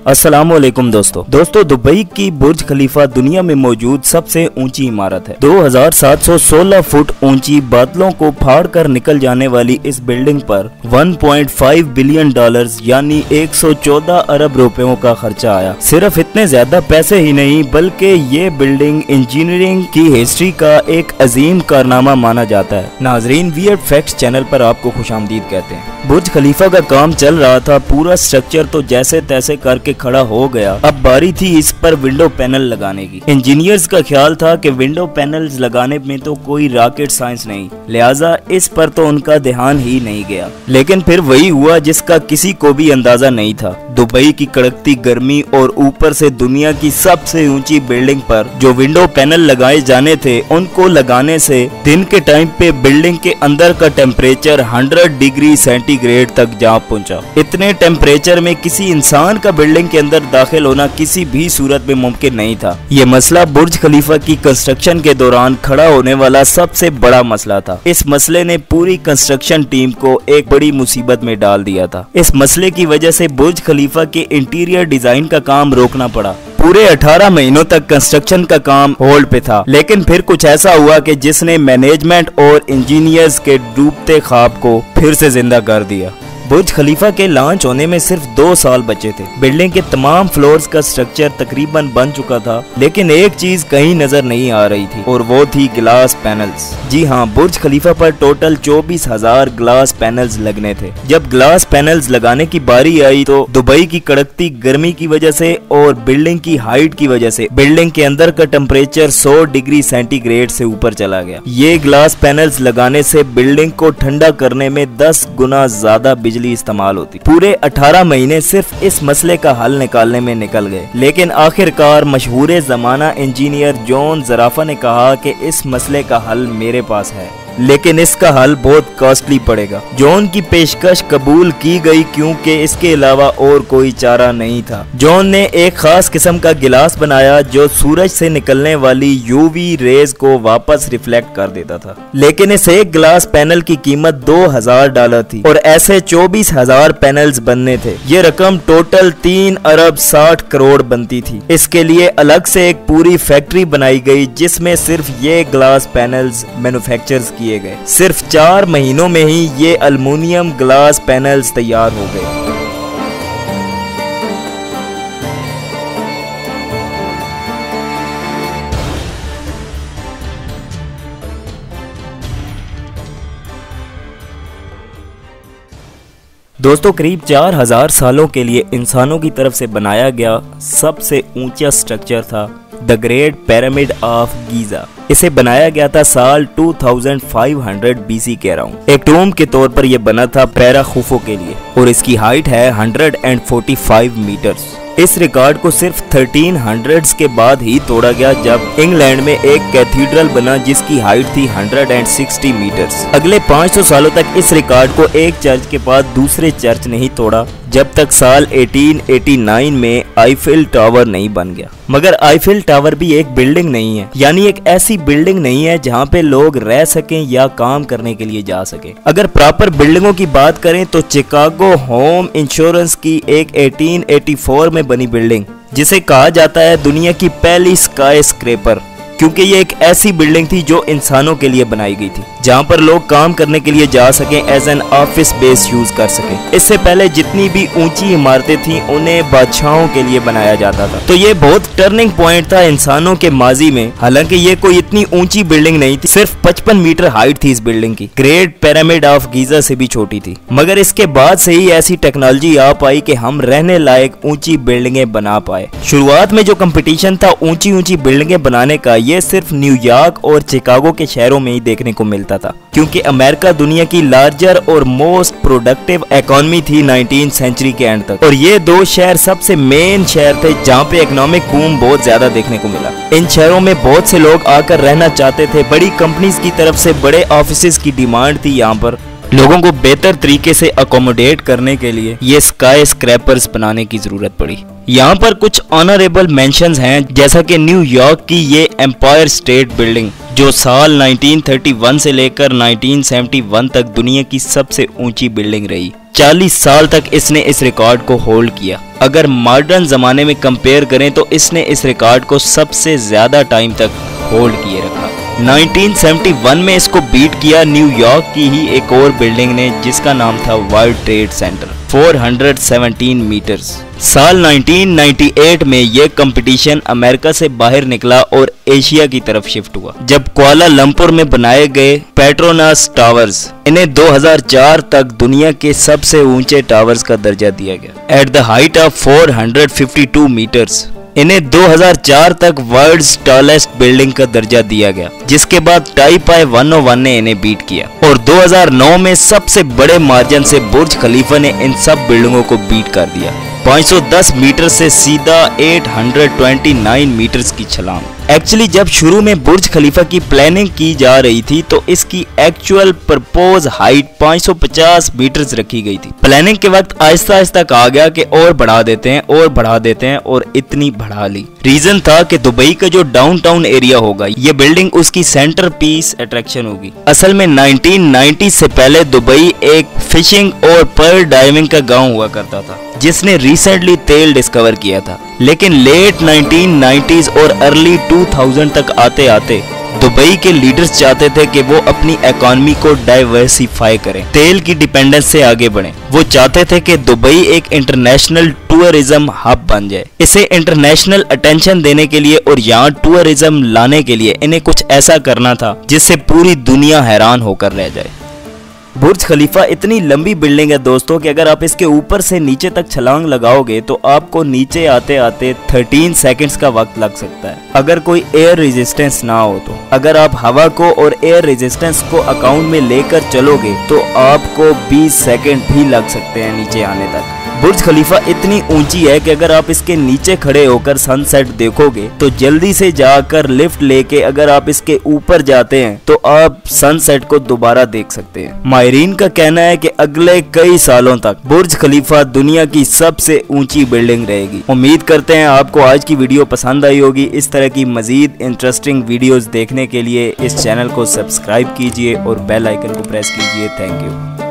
अस्सलामुअलैकुम दोस्तों दुबई की बुर्ज खलीफा दुनिया में मौजूद सबसे ऊंची इमारत है। 2716 फुट ऊंची बादलों को फाड़ कर निकल जाने वाली इस बिल्डिंग पर 1.5 बिलियन डॉलर्स यानी 114 अरब रुपयों का खर्चा आया। सिर्फ इतने ज्यादा पैसे ही नहीं बल्कि ये बिल्डिंग इंजीनियरिंग की हिस्ट्री का एक अजीम कारनामा माना जाता है। नाजरीन, वियर्ड फैक्ट्स चैनल पर आपको खुशामदीद कहते हैं। बुर्ज खलीफा का काम चल रहा था, पूरा स्ट्रक्चर तो जैसे तैसे करके खड़ा हो गया। अब बारी थी इस पर विंडो पैनल लगाने की। इंजीनियर्स का ख्याल था कि विंडो पैनल्स लगाने में तो कोई रॉकेट साइंस नहीं, लिहाजा इस पर तो उनका ध्यान ही नहीं गया। लेकिन फिर वही हुआ जिसका किसी को भी अंदाजा नहीं था। दुबई की कड़कती गर्मी और ऊपर से दुनिया की सबसे ऊंची बिल्डिंग पर जो विंडो पैनल लगाए जाने थे, उनको लगाने से दिन के टाइम पे बिल्डिंग के अंदर का टेम्परेचर 100 डिग्री सेंटीग्रेड तक जा पहुंचा। इतने टेम्परेचर में किसी इंसान का बिल्डिंग के अंदर दाखिल होना किसी भी सूरत में मुमकिन नहीं था। ये मसला बुर्ज खलीफा की कंस्ट्रक्शन के दौरान खड़ा होने वाला सबसे बड़ा मसला था। इस मसले ने पूरी कंस्ट्रक्शन टीम को एक बड़ी मुसीबत में डाल दिया था। इस मसले की वजह से बुर्ज खलीफा के इंटीरियर डिजाइन का काम रोकना पड़ा। पूरे 18 महीनों तक कंस्ट्रक्शन का काम होल्ड पे था। लेकिन फिर कुछ ऐसा हुआ कि जिसने मैनेजमेंट और इंजीनियर्स के डूबते ख्वाब को फिर से जिंदा कर दिया। बुर्ज खलीफा के लॉन्च होने में सिर्फ 2 साल बचे थे। बिल्डिंग के तमाम फ्लोर्स का स्ट्रक्चर तकरीबन बन चुका था, लेकिन एक चीज कहीं नजर नहीं आ रही थी और वो थी ग्लास पैनल्स। जी हाँ, बुर्ज खलीफा पर टोटल 24,000 ग्लास पैनल्स लगने थे। जब ग्लास पैनल्स लगाने की बारी आई तो दुबई की कड़कती गर्मी की वजह से और बिल्डिंग की हाइट की वजह से बिल्डिंग के अंदर का टेम्परेचर 100 डिग्री सेंटीग्रेड से ऊपर चला गया। ये ग्लास पैनल्स लगाने से बिल्डिंग को ठंडा करने में 10 गुना ज्यादा बिजली इस्तेमाल होती। पूरे 18 महीने सिर्फ इस मसले का हल निकालने में निकल गए, लेकिन आखिरकार मशहूर जमाना इंजीनियर जॉन ज़राफा ने कहा कि इस मसले का हल मेरे पास है, लेकिन इसका हल बहुत कॉस्टली पड़ेगा। जॉन की पेशकश कबूल की गई क्योंकि इसके अलावा और कोई चारा नहीं था। जॉन ने एक खास किस्म का गिलास बनाया जो सूरज से निकलने वाली यूवी रेज को वापस रिफ्लेक्ट कर देता था। लेकिन इस एक ग्लास पैनल की कीमत $2,000 थी और ऐसे 24,000 पैनल्स बनने थे। ये रकम टोटल 3 अरब 60 करोड़ बनती थी। इसके लिए अलग से एक पूरी फैक्ट्री बनाई गई जिसमें सिर्फ ये ग्लास पैनल्स मैन्युफैक्चर किए गए। सिर्फ 4 महीनों में ही ये अल्युमिनियम ग्लास पैनल्स तैयार हो गए। दोस्तों, करीब 4000 सालों के लिए इंसानों की तरफ से बनाया गया सबसे ऊंचा स्ट्रक्चर था the great pyramid of Giza. इसे बनाया गया था साल 2500 BC के अराउंड। एक टूम के तौर पर यह बना था पैरा खुफो के लिए और इसकी हाइट है 145 मीटर्स। इस रिकॉर्ड को सिर्फ 1300s के बाद ही तोड़ा गया जब इंग्लैंड में एक कैथीड्रल बना जिसकी हाइट थी 160 मीटर्स। अगले 500 सालों तक इस रिकॉर्ड को एक चर्च के बाद दूसरे चर्च नहीं तोड़ा जब तक साल 1889 में आईफिल टावर नहीं बन गया। मगर आईफिल टावर भी एक बिल्डिंग नहीं है, यानी एक ऐसी बिल्डिंग नहीं है जहां पे लोग रह सकें या काम करने के लिए जा सकें। अगर प्रॉपर बिल्डिंगों की बात करें तो चिकागो होम इंश्योरेंस की एक 1884 में बनी बिल्डिंग, जिसे कहा जाता है दुनिया की पहली स्काई स्क्रैपर, क्योंकि ये एक ऐसी बिल्डिंग थी जो इंसानों के लिए बनाई गई थी, जहां पर लोग काम करने के लिए जा सकें, as an office base use कर सकें। इससे पहले जितनी भी ऊंची इमारतें थीं उन्हें बादशाहों के लिए बनाया जाता था। तो ये बहुत टर्निंग पॉइंट था इंसानों के माजी में। हालांकि ये कोई इतनी ऊंची बिल्डिंग नहीं थी, सिर्फ 55 मीटर हाइट थी इस बिल्डिंग की। ग्रेट पिरामिड ऑफ गीजा से भी छोटी थी। मगर इसके बाद से ही ऐसी टेक्नोलॉजी आ पाई कि हम रहने लायक ऊंची बिल्डिंगें बना पाए। शुरुआत में जो कंपटीशन था ऊंची ऊंची बिल्डिंगें बनाने का, ये सिर्फ न्यूयॉर्क और चिकागो के शहरों में ही देखने को मिलता था, क्योंकि अमेरिका दुनिया की लार्जर और मोस्ट प्रोडक्टिव इकोनॉमी थी 19th सेंचुरी के एंड तक। और ये 2 शहर सबसे मेन शहर थे जहां पे इकोनॉमिक बूम बहुत ज्यादा देखने को मिला। इन शहरों में बहुत से लोग आकर रहना चाहते थे। बड़ी कंपनीज की तरफ से बड़े ऑफिसेज की डिमांड थी। यहाँ पर लोगों को बेहतर तरीके से अकोमोडेट करने के लिए ये स्काई स्क्रैपर्स बनाने की जरूरत पड़ी। यहाँ पर कुछ ऑनरेबल मेंशंस हैं, जैसा कि न्यूयॉर्क की ये एम्पायर स्टेट बिल्डिंग जो साल 1931 से लेकर 1971 तक दुनिया की सबसे ऊंची बिल्डिंग रही। 40 साल तक इसने इस रिकॉर्ड को होल्ड किया। अगर मॉडर्न ज़माने में कंपेयर करें तो इसने इस रिकॉर्ड को सबसे ज़्यादा टाइम तक होल्ड किए रखा। 1971 में इसको बीट किया न्यूयॉर्क की ही एक और बिल्डिंग ने, जिसका नाम था वर्ल्ड ट्रेड सेंटर, 417 मीटर्स। साल 1998 में यह कंपटीशन अमेरिका से बाहर निकला और एशिया की तरफ शिफ्ट हुआ, जब कुआलालंपुर में बनाए गए पेट्रोनास टावर्स, इन्हें 2004 तक दुनिया के सबसे ऊंचे टावर्स का दर्जा दिया गया। At the height of 452 metres इन्हें 2004 तक वर्ल्ड्स टॉलेस्ट बिल्डिंग का दर्जा दिया गया, जिसके बाद टाइपाई 101 ने इन्हें बीट किया और 2009 में सबसे बड़े मार्जिन से बुर्ज खलीफा ने इन सब बिल्डिंगों को बीट कर दिया। 510 मीटर से सीधा 829 मीटर्स की छलांग। एक्चुअली जब शुरू में बुर्ज खलीफा की प्लानिंग की जा रही थी तो इसकी एक्चुअल प्रपोज हाइट 550 मीटर्स रखी गई थी। प्लानिंग के वक्त आहिस्ता आहिस्ता कहा गया कि और बढ़ा देते हैं और बढ़ा देते हैं, और इतनी बढ़ा ली। रीजन था कि दुबई का जो डाउनटाउन एरिया होगा, ये बिल्डिंग उसकी सेंटर पीस अट्रैक्शन होगी। असल में 1990 से पहले दुबई एक फिशिंग और पर्ल डाइविंग का गाँव हुआ करता था, जिसने रिसेंटली तेल डिस्कवर किया था। लेकिन लेट 1990s और अर्ली 2000 तक आते आते दुबई के लीडर्स चाहते थे कि वो अपनी इकोनॉमी को डाइवर्सिफाई करें, तेल की डिपेंडेंस से आगे बढ़ें। वो चाहते थे कि दुबई एक इंटरनेशनल टूरिज्म हब बन जाए। इसे इंटरनेशनल अटेंशन देने के लिए और यहाँ टूरिज्म लाने के लिए इन्हें कुछ ऐसा करना था जिससे पूरी दुनिया हैरान होकर रह जाए। बुर्ज खलीफा इतनी लंबी बिल्डिंग है दोस्तों कि अगर आप इसके ऊपर से नीचे तक छलांग लगाओगे तो आपको नीचे आते आते 13 सेकंड्स का वक्त लग सकता है, अगर कोई एयर रेजिस्टेंस ना हो तो। अगर आप हवा को और एयर रेजिस्टेंस को अकाउंट में लेकर चलोगे तो आपको 20 सेकंड भी लग सकते हैं नीचे आने तक। बुर्ज खलीफा इतनी ऊंची है कि अगर आप इसके नीचे खड़े होकर सनसेट देखोगे तो जल्दी से जाकर लिफ्ट लेके अगर आप इसके ऊपर जाते हैं तो आप सनसेट को दोबारा देख सकते हैं। माहिरीन का कहना है कि अगले कई सालों तक बुर्ज खलीफा दुनिया की सबसे ऊंची बिल्डिंग रहेगी। उम्मीद करते हैं आपको आज की वीडियो पसंद आई होगी। इस तरह की मजीद इंटरेस्टिंग वीडियोस देखने के लिए इस चैनल को सब्सक्राइब कीजिए और बेल आइकन को प्रेस कीजिए। Thank you.